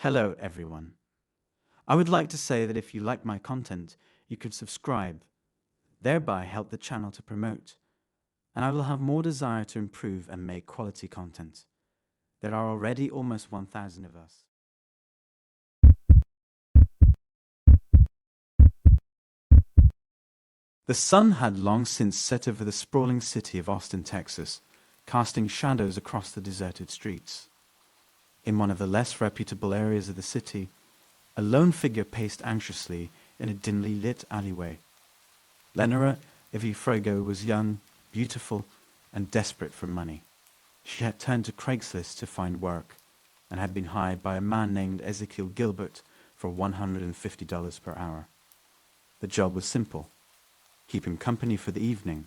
Hello, everyone. I would like to say that if you like my content, you could subscribe, thereby help the channel to promote, and I will have more desire to improve and make quality content. There are already almost 1,000 of us. The sun had long since set over the sprawling city of Austin, Texas, casting shadows across the deserted streets. In one of the less reputable areas of the city, a lone figure paced anxiously in a dimly lit alleyway. Lenora Ifrego was young, beautiful, and desperate for money. She had turned to Craigslist to find work and had been hired by a man named Ezekiel Gilbert for $150 per hour. The job was simple: keep him company for the evening.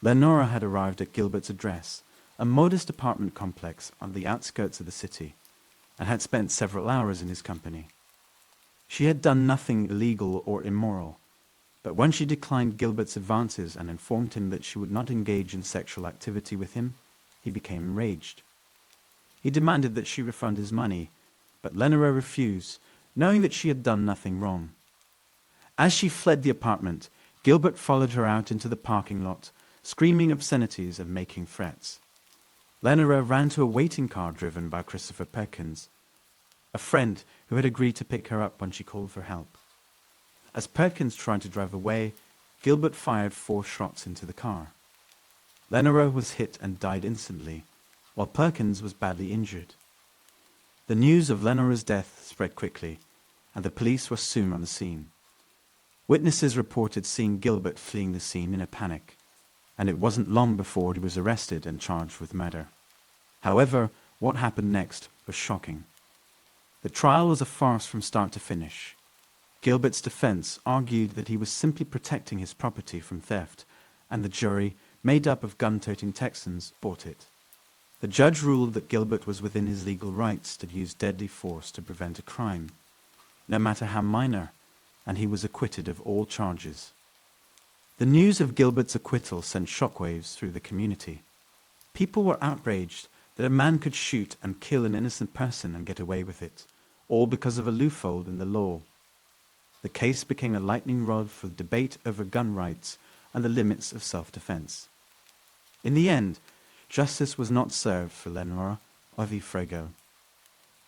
Lenora had arrived at Gilbert's address, a modest apartment complex on the outskirts of the city, and had spent several hours in his company. She had done nothing illegal or immoral, but when she declined Gilbert's advances and informed him that she would not engage in sexual activity with him, he became enraged. He demanded that she refund his money, but Lenora refused, knowing that she had done nothing wrong. As she fled the apartment, Gilbert followed her out into the parking lot, screaming obscenities and making threats. Lenora ran to a waiting car driven by Christopher Perkins, a friend who had agreed to pick her up when she called for help. As Perkins tried to drive away, Gilbert fired 4 shots into the car. Lenora was hit and died instantly, while Perkins was badly injured. The news of Lenora's death spread quickly, and the police were soon on the scene. Witnesses reported seeing Gilbert fleeing the scene in a panic, and it wasn't long before he was arrested and charged with murder. However, what happened next was shocking. The trial was a farce from start to finish. Gilbert's defense argued that he was simply protecting his property from theft, and the jury, made up of gun-toting Texans, bought it. The judge ruled that Gilbert was within his legal rights to use deadly force to prevent a crime, no matter how minor, and he was acquitted of all charges. The news of Gilbert's acquittal sent shockwaves through the community. People were outraged that a man could shoot and kill an innocent person and get away with it, all because of a loophole in the law. The case became a lightning rod for debate over gun rights and the limits of self-defense. In the end, justice was not served for Lenora Ifrego.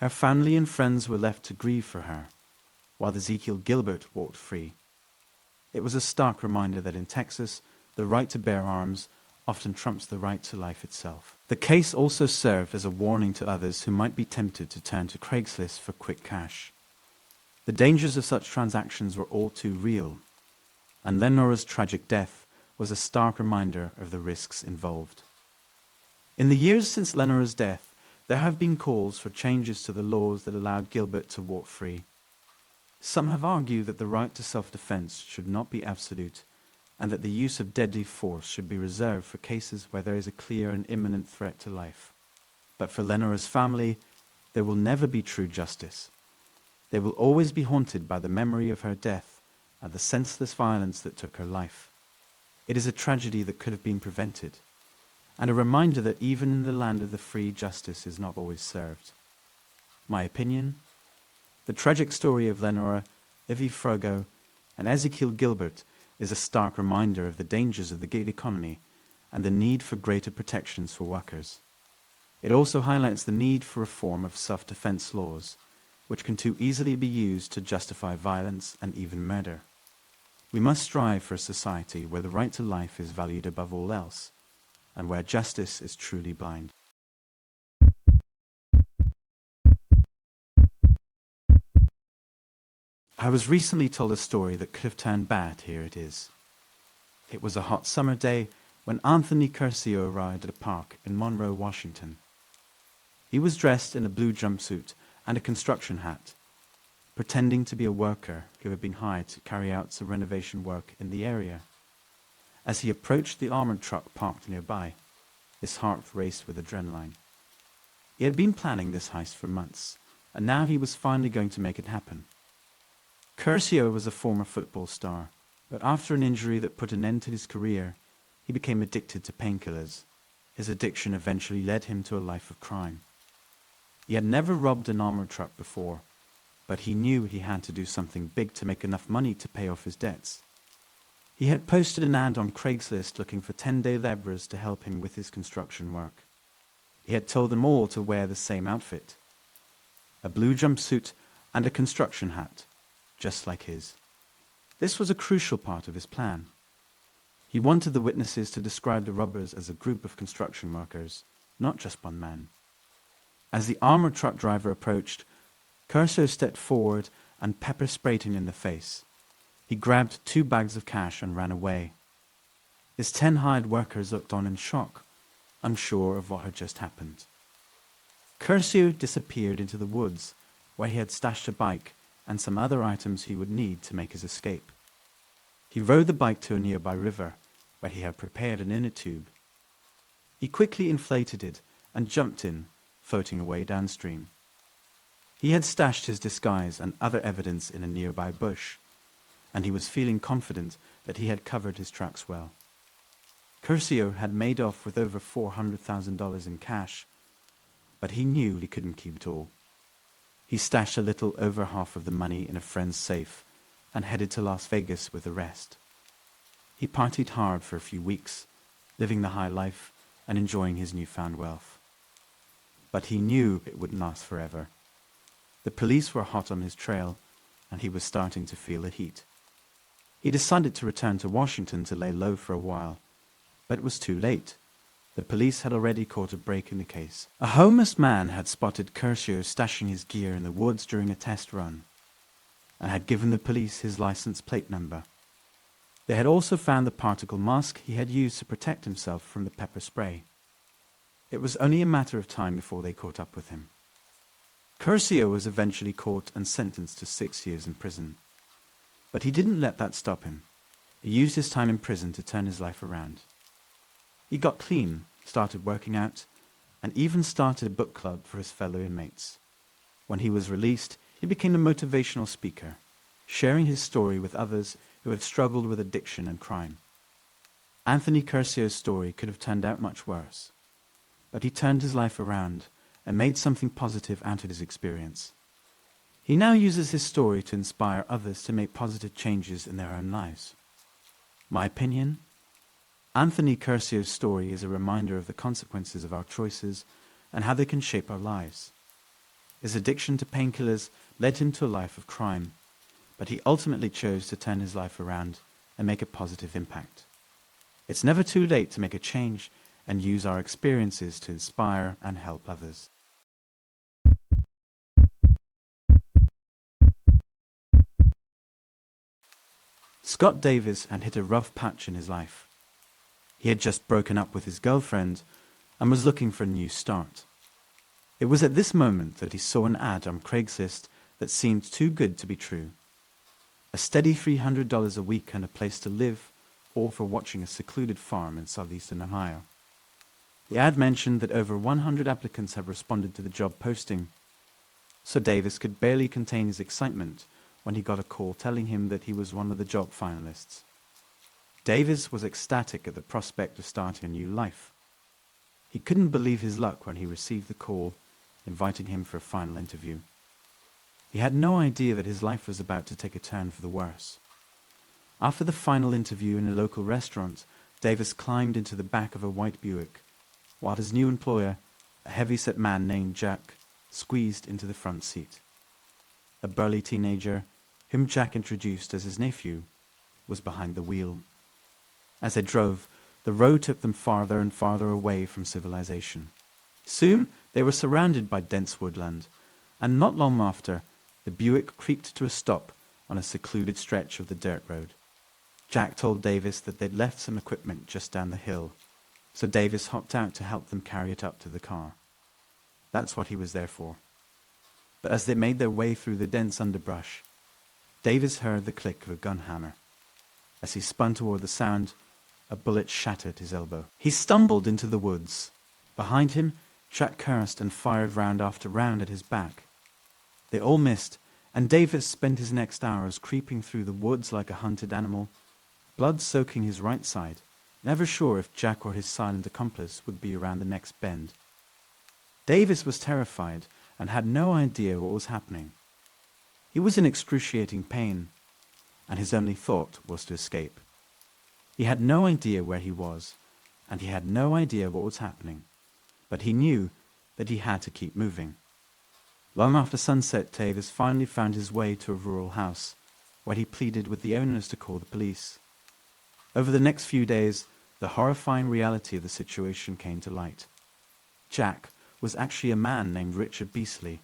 Her family and friends were left to grieve for her, while Ezekiel Gilbert walked free. It was a stark reminder that in Texas, the right to bear arms often trumps the right to life itself. The case also served as a warning to others who might be tempted to turn to Craigslist for quick cash. The dangers of such transactions were all too real, and Lenora's tragic death was a stark reminder of the risks involved. In the years since Lenora's death, there have been calls for changes to the laws that allowed Gilbert to walk free. Some have argued that the right to self-defense should not be absolute, and that the use of deadly force should be reserved for cases where there is a clear and imminent threat to life. But for Lenora's family, there will never be true justice. They will always be haunted by the memory of her death and the senseless violence that took her life. It is a tragedy that could have been prevented, and a reminder that even in the land of the free, justice is not always served. My opinion? The tragic story of Lenora Ifrego and Ezekiel Gilbert is a stark reminder of the dangers of the gig economy and the need for greater protections for workers. It also highlights the need for reform of self-defense laws, which can too easily be used to justify violence and even murder. We must strive for a society where the right to life is valued above all else, and where justice is truly blind. I was recently told a story that could have turned bad. Here it is. It was a hot summer day when Anthony Curcio arrived at a park in Monroe, Washington. He was dressed in a blue jumpsuit and a construction hat, pretending to be a worker who had been hired to carry out some renovation work in the area. As he approached the armored truck parked nearby, his heart raced with adrenaline. He had been planning this heist for months, and now he was finally going to make it happen. Curcio was a former football star, but after an injury that put an end to his career, he became addicted to painkillers. His addiction eventually led him to a life of crime. He had never robbed an armored truck before, but he knew he had to do something big to make enough money to pay off his debts. He had posted an ad on Craigslist looking for 10-day laborers to help him with his construction work. He had told them all to wear the same outfit, a blue jumpsuit and a construction hat, just like his. This was a crucial part of his plan. He wanted the witnesses to describe the robbers as a group of construction workers, not just one man. As the armored truck driver approached, Curcio stepped forward and pepper sprayed him in the face. He grabbed 2 bags of cash and ran away. His 10 hired workers looked on in shock, unsure of what had just happened. Curcio disappeared into the woods, where he had stashed a bike and some other items he would need to make his escape. He rode the bike to a nearby river, where he had prepared an inner tube. He quickly inflated it and jumped in, floating away downstream. He had stashed his disguise and other evidence in a nearby bush, and he was feeling confident that he had covered his tracks well. Curcio had made off with over $400,000 in cash, but he knew he couldn't keep it all. He stashed a little over half of the money in a friend's safe and headed to Las Vegas with the rest. He partied hard for a few weeks, living the high life and enjoying his newfound wealth. But he knew it wouldn't last forever. The police were hot on his trail, and he was starting to feel the heat. He decided to return to Washington to lay low for a while, but it was too late. The police had already caught a break in the case. A homeless man had spotted Curcio stashing his gear in the woods during a test run, and had given the police his license plate number. They had also found the particle mask he had used to protect himself from the pepper spray. It was only a matter of time before they caught up with him. Curcio was eventually caught and sentenced to 6 years in prison. But he didn't let that stop him. He used his time in prison to turn his life around. He got clean, started working out, and even started a book club for his fellow inmates. When he was released, he became a motivational speaker, sharing his story with others who had struggled with addiction and crime. Anthony Curcio's story could have turned out much worse, but he turned his life around and made something positive out of his experience. He now uses his story to inspire others to make positive changes in their own lives. My opinion? Anthony Curcio's story is a reminder of the consequences of our choices and how they can shape our lives. His addiction to painkillers led him to a life of crime, but he ultimately chose to turn his life around and make a positive impact. It's never too late to make a change and use our experiences to inspire and help others. Scott Davis had hit a rough patch in his life. He had just broken up with his girlfriend and was looking for a new start. It was at this moment that he saw an ad on Craigslist that seemed too good to be true. A steady $300 a week and a place to live, all for watching a secluded farm in southeastern Ohio. The ad mentioned that over 100 applicants have responded to the job posting, so Davis could barely contain his excitement when he got a call telling him that he was one of the job finalists. Davis was ecstatic at the prospect of starting a new life. He couldn't believe his luck when he received the call inviting him for a final interview. He had no idea that his life was about to take a turn for the worse. After the final interview in a local restaurant, Davis climbed into the back of a white Buick, while his new employer, a heavy-set man named Jack, squeezed into the front seat. A burly teenager, whom Jack introduced as his nephew, was behind the wheel. As they drove, the road took them farther and farther away from civilization. Soon they were surrounded by dense woodland, and not long after, the Buick creaked to a stop on a secluded stretch of the dirt road. Jack told Davis that they'd left some equipment just down the hill, so Davis hopped out to help them carry it up to the car. That's what he was there for. But as they made their way through the dense underbrush, Davis heard the click of a gun hammer. As he spun toward the sound, a bullet shattered his elbow. He stumbled into the woods. Behind him, Jack cursed and fired round after round at his back. They all missed, and Davis spent his next hours creeping through the woods like a hunted animal, blood soaking his right side, never sure if Jack or his silent accomplice would be around the next bend. Davis was terrified and had no idea what was happening. He was in excruciating pain, and his only thought was to escape. He had no idea where he was, and he had no idea what was happening, but he knew that he had to keep moving. Long after sunset, Davis finally found his way to a rural house, where he pleaded with the owners to call the police. Over the next few days, the horrifying reality of the situation came to light. Jack was actually a man named Richard Beasley,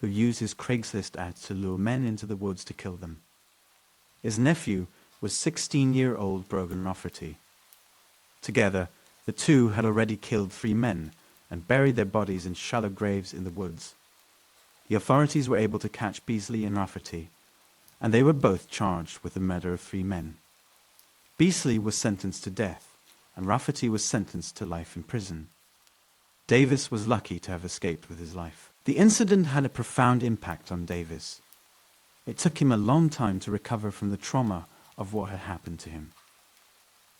who used his Craigslist ads to lure men into the woods to kill them. His nephew was 16-year-old Brogan Rafferty. Together, the two had already killed 3 men and buried their bodies in shallow graves in the woods. The authorities were able to catch Beasley and Rafferty, and they were both charged with the murder of 3 men. Beasley was sentenced to death, and Rafferty was sentenced to life in prison. Davis was lucky to have escaped with his life. The incident had a profound impact on Davis. It took him a long time to recover from the trauma of what had happened to him.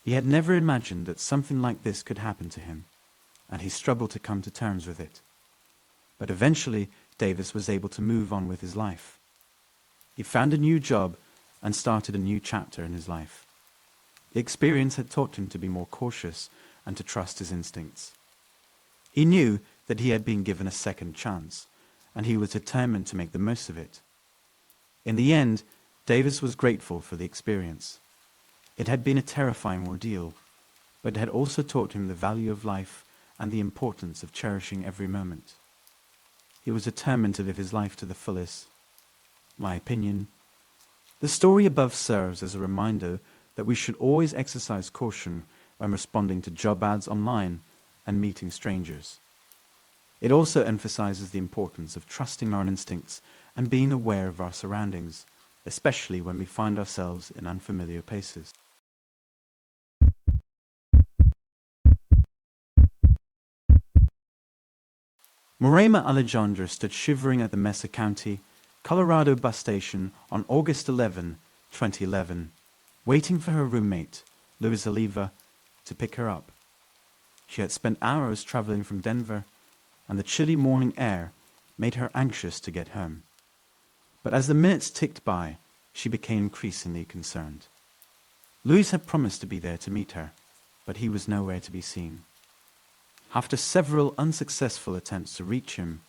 He had never imagined that something like this could happen to him, and he struggled to come to terms with it. But eventually, Davis was able to move on with his life. He found a new job and started a new chapter in his life. The experience had taught him to be more cautious and to trust his instincts. He knew that he had been given a second chance, and he was determined to make the most of it. In the end, Davis was grateful for the experience. It had been a terrifying ordeal, but it had also taught him the value of life and the importance of cherishing every moment. He was determined to live his life to the fullest. My opinion. The story above serves as a reminder that we should always exercise caution when responding to job ads online and meeting strangers. It also emphasizes the importance of trusting our instincts and being aware of our surroundings, especially when we find ourselves in unfamiliar places. Morema Alejandra stood shivering at the Mesa County, Colorado bus station on August 11, 2011, waiting for her roommate, Luis Oliva, to pick her up. She had spent hours traveling from Denver, and the chilly morning air made her anxious to get home. But as the minutes ticked by, she became increasingly concerned. Luis had promised to be there to meet her, but he was nowhere to be seen. After several unsuccessful attempts to reach him,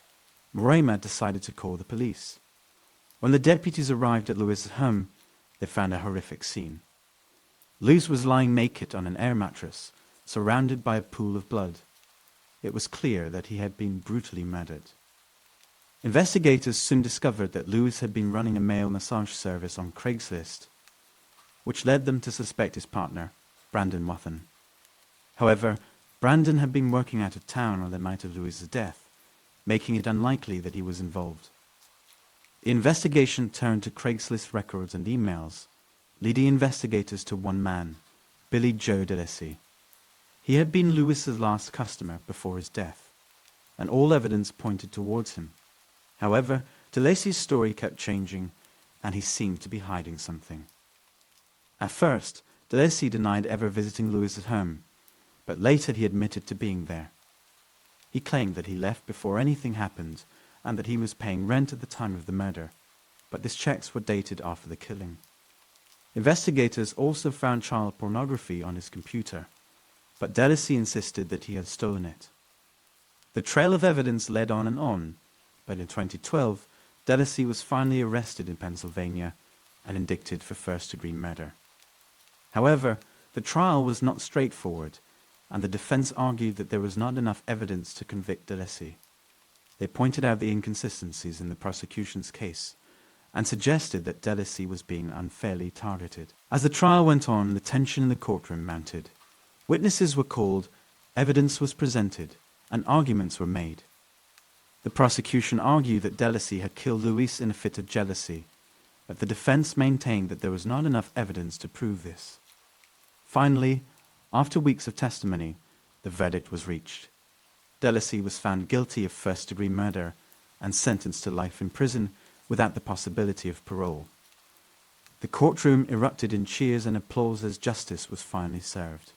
Morema decided to call the police. When the deputies arrived at Luis's home, they found a horrific scene. Luis was lying naked on an air mattress, surrounded by a pool of blood. It was clear that he had been brutally murdered. Investigators soon discovered that Luis had been running a male massage service on Craigslist, which led them to suspect his partner, Brandon Wathen. However, Brandon had been working out of town on the night of Luis's death, making it unlikely that he was involved. The investigation turned to Craigslist records and emails, leading investigators to one man, Billy Joe DeLacy. He had been Luis's last customer before his death, and all evidence pointed towards him. However, DeLacy's story kept changing, and he seemed to be hiding something. At first, DeLacy denied ever visiting Luis's home, but later he admitted to being there. He claimed that he left before anything happened and that he was paying rent at the time of the murder, but his checks were dated after the killing. Investigators also found child pornography on his computer, but DeLacy insisted that he had stolen it. The trail of evidence led on, but in 2012, DeLacy was finally arrested in Pennsylvania and indicted for first-degree murder. However, the trial was not straightforward, and the defense argued that there was not enough evidence to convict DeLacy. They pointed out the inconsistencies in the prosecution's case and suggested that DeLacy was being unfairly targeted. As the trial went on, the tension in the courtroom mounted. Witnesses were called, evidence was presented, and arguments were made. The prosecution argued that DeLacy had killed Luis in a fit of jealousy, but the defense maintained that there was not enough evidence to prove this. Finally, after weeks of testimony, the verdict was reached. DeLacy was found guilty of first-degree murder and sentenced to life in prison without the possibility of parole. The courtroom erupted in cheers and applause as justice was finally served.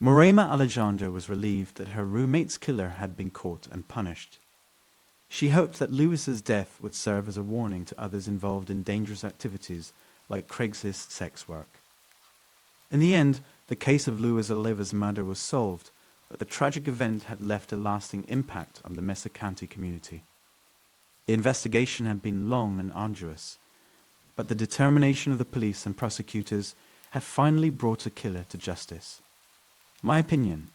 Morema Alejandra was relieved that her roommate's killer had been caught and punished. She hoped that Lewis's death would serve as a warning to others involved in dangerous activities like Craigslist sex work. In the end, the case of Lewis Oliver's murder was solved, but the tragic event had left a lasting impact on the Messer County community. The investigation had been long and arduous, but the determination of the police and prosecutors had finally brought a killer to justice. My opinion: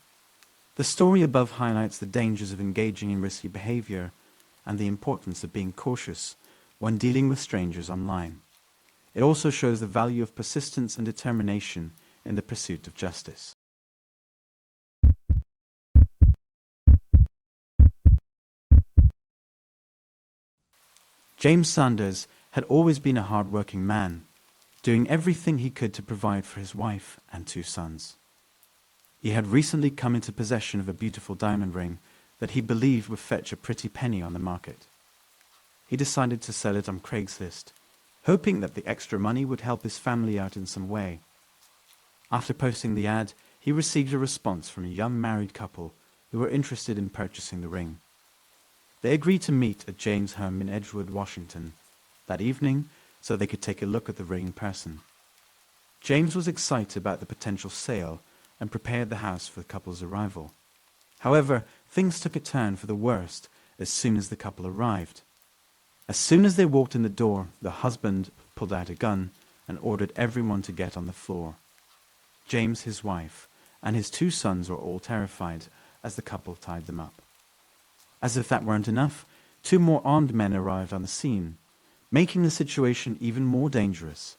the story above highlights the dangers of engaging in risky behavior and the importance of being cautious when dealing with strangers online. It also shows the value of persistence and determination in the pursuit of justice. James Sanders had always been a hard-working man, doing everything he could to provide for his wife and 2 sons. He had recently come into possession of a beautiful diamond ring that he believed would fetch a pretty penny on the market. He decided to sell it on Craigslist, hoping that the extra money would help his family out in some way. After posting the ad, he received a response from a young married couple who were interested in purchasing the ring. They agreed to meet at James' home in Edgewood, Washington, that evening so they could take a look at the ring in person. James was excited about the potential sale and prepared the house for the couple's arrival. However, things took a turn for the worst as soon as the couple arrived. As soon as they walked in the door, the husband pulled out a gun and ordered everyone to get on the floor. James, his wife, and his 2 sons were all terrified as the couple tied them up. As if that weren't enough, 2 more armed men arrived on the scene, making the situation even more dangerous.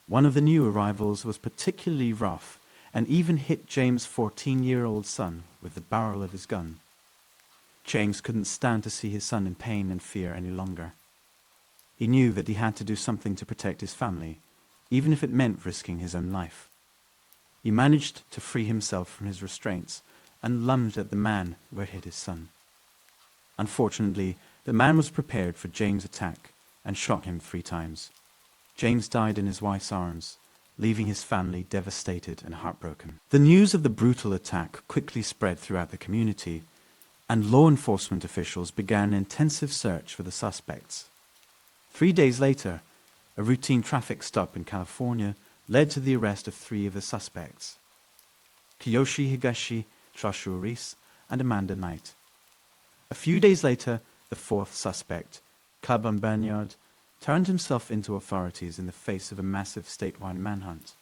One of the new arrivals was particularly rough and even hit James' 14-year-old son with the barrel of his gun. James couldn't stand to see his son in pain and fear any longer. He knew that he had to do something to protect his family, even if it meant risking his own life. He managed to free himself from his restraints and lunged at the man who had hit his son. Unfortunately, the man was prepared for James' attack and shot him 3 times. James died in his wife's arms, leaving his family devastated and heartbroken. The news of the brutal attack quickly spread throughout the community, and law enforcement officials began an intensive search for the suspects. 3 days later, a routine traffic stop in California led to the arrest of 3 of the suspects: Kiyoshi Higashi, Joshua Reese, and Amanda Knight. A few days later, the 4th suspect, Kaban Bernard, turned himself into authorities in the face of a massive statewide manhunt.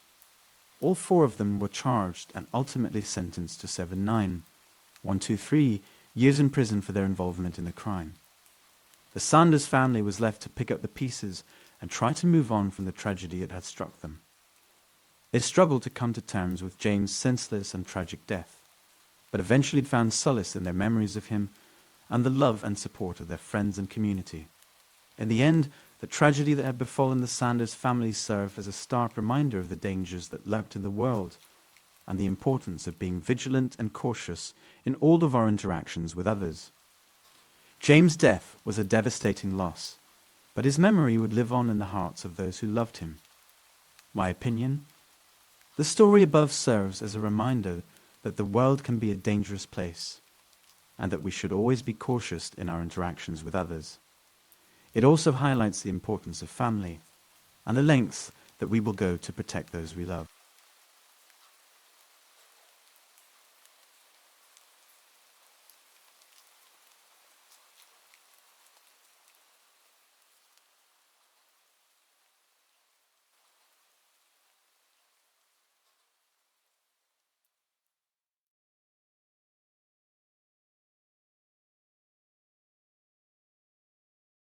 All 4 of them were charged and ultimately sentenced to 123 years in prison for their involvement in the crime. The Sanders family was left to pick up the pieces and try to move on from the tragedy that had struck them. They struggled to come to terms with James' senseless and tragic death, but eventually found solace in their memories of him and the love and support of their friends and community. In the end, the tragedy that had befallen the Sanders family served as a stark reminder of the dangers that lurked in the world and the importance of being vigilant and cautious in all of our interactions with others. James' death was a devastating loss, but his memory would live on in the hearts of those who loved him. My opinion: the story above serves as a reminder that the world can be a dangerous place, and that we should always be cautious in our interactions with others. It also highlights the importance of family, and the lengths that we will go to protect those we love.